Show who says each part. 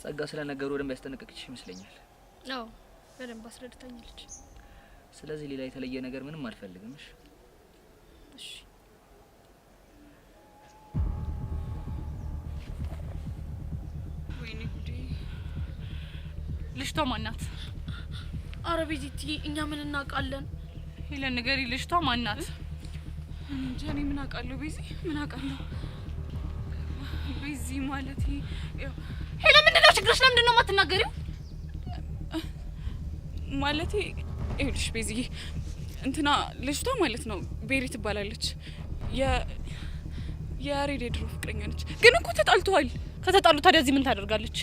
Speaker 1: ጸጋ ስለ ነገሩ ወደም ያስጠነቀቅሽ ይመስለኛል።
Speaker 2: አዎ በደንብ አስረድታኛለች።
Speaker 1: ስለዚህ ሌላ የተለየ ነገር ምንም አልፈልግም።
Speaker 2: እሺ
Speaker 3: ወይኔ ጉዴ! ልጅቷ ማናት?
Speaker 2: አረ ቤዚቲ እኛ ምን እናውቃለን?
Speaker 3: ሄለን ንገሪ፣ ልጅቷ ማናት? እንጃ እኔ ምን አውቃለሁ? ቤዚ ምን አውቃለሁ? ቤዚ ማለት
Speaker 2: ሄለን ምንድነው ችግርሽ? ለምንድን ነው የማትናገሪው?
Speaker 3: ማለት ይኸውልሽ ቤዚ እንትና ልጅቷ ማለት ነው ቤሪ ትባላለች። የያሬድ የድሮ ፍቅረኛ ነች። ግን እኮ ተጣልተዋል።
Speaker 2: ከተጣሉ ታዲያ እዚህ ምን ታደርጋለች?